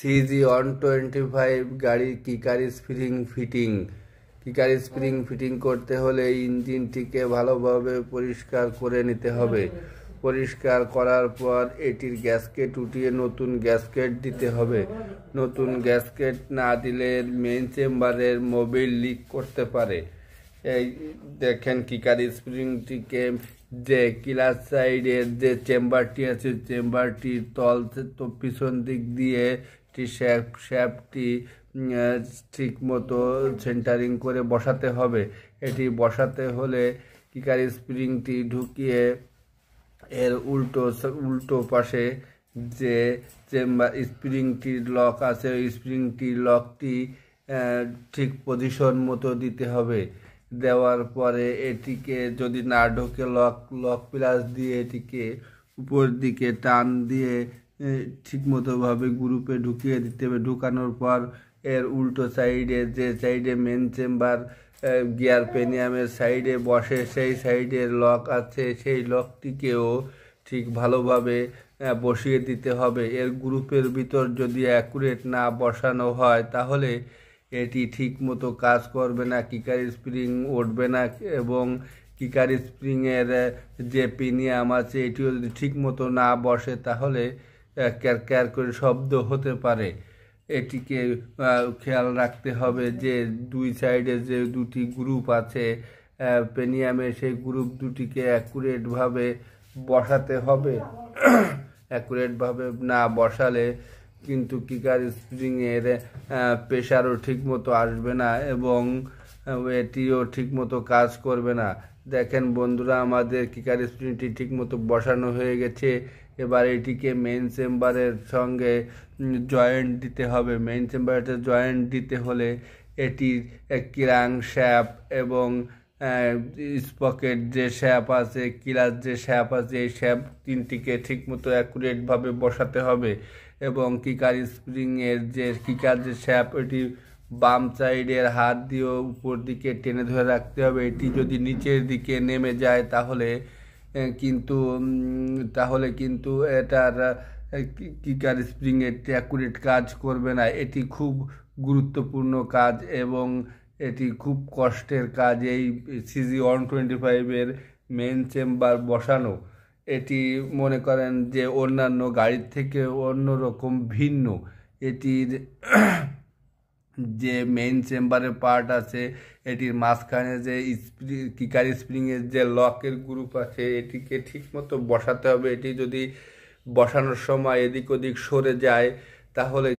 CG125 গাড়ির কিকার spring fitting করতে হলে ইঞ্জিনটিকে ভালোভাবে পরিষ্কার করে নিতে হবে। পরিষ্কার করার পর এটির গ্যাসকেট উঠিয়ে নতুন গ্যাসকেট দিতে হবে। নতুন গ্যাসকেট না দিলে মেইন চেম্বারের মোবিল লিক করতে পারে। এই দেখেন কিকার স্প্রিংটিকে যে কিলার সাইডের যে চেম্বারটি আছে, চেম্বারটির তল তো পিছন দিক দিয়ে শ্যাফটটি ঠিক মতো সেন্টারিং করে বসাতে হবে। এটি বসাতে হলে কিকার স্প্রিংটি ঢুকিয়ে এর উল্টো পাশে যে স্প্রিংটির লক আছে, ওই স্প্রিংটির লকটি ঠিক পজিশন মতো দিতে হবে। দেওয়ার পরে এটিকে যদি না ঢোকে লক প্লাস দিয়ে এটিকে উপর দিকে টান দিয়ে ঠিকমতোভাবে গ্রুপে ঢুকিয়ে দিতে হবে। ঢুকানোর পর এর উল্টো সাইডে যে সাইডে মেন চেম্বার গিয়ার পেনিয়ামের সাইডে বসে, সেই সাইডের লক আছে, সেই লকটিকেও ঠিক ভালোভাবে বসিয়ে দিতে হবে। এর গ্রুপের ভিতর যদি অ্যাকুরেট না বসানো হয় তাহলে এটি ঠিক মতো কাজ করবে না, কিকার স্প্রিং উঠবে না এবং কিকার স্প্রিংয়ের যে পিনিয়াম আছে এটিও যদি ঠিক মতো না বসে তাহলে ক্যার করে শব্দ হতে পারে। এটিকে খেয়াল রাখতে হবে যে দুই সাইডে যে দুটি গ্রুপ আছে পেনিয়ামে, সেই গ্রুপ দুটিকে অ্যাকুরেটভাবে বসাতে হবে। অ্যাকুরেটভাবে না বসালে কিন্তু কিকার স্প্রিংয়ের প্রেশারও ঠিকমতো আসবে না এবং এটিও ঠিকমতো কাজ করবে না। দেখেন বন্ধুরা, আমাদের কিকার স্প্রিংটি ঠিকমতো বসানো হয়ে গেছে। এবার এটিকে মেইন চেম্বারের সঙ্গে জয়েন্ট দিতে হবে। মেইন চেম্বারের জয়েন্ট দিতে হলে এটির ক্রাং শ্যাফট এবং স্পকেট যে শ্যাফট আছে, কিলার যে শ্যাফট আছে, এই শ্যাফট তিনটিকে ঠিকমতো অ্যাকুরেটভাবে বসাতে হবে এবং কিকার স্প্রিংয়ের যে কিকার যে শ্যাফট এটি বাম সাইডের হাত দিয়েও উপর দিকে টেনে ধরে রাখতে হবে। এটি যদি নিচের দিকে নেমে যায় তাহলে কিন্তু এটার কিকার স্প্রিংয়ের অ্যাকুরেট কাজ করবে না। এটি খুব গুরুত্বপূর্ণ কাজ এবং এটি খুব কষ্টের কাজ, এই CG125 মেইন চেম্বার বসানো। এটি মনে করেন যে অন্যান্য গাড়ির থেকে অন্যরকম ভিন্ন। এটির যে মেইন চেম্বারের পার্ট আছে, এটির মাঝখানে যে কিকার স্প্রিংয়ের যে লকের গ্রুপ আছে এটিকে ঠিকমতো বসাতে হবে। এটি যদি বসানোর সময় এদিক ওদিক সরে যায় তাহলে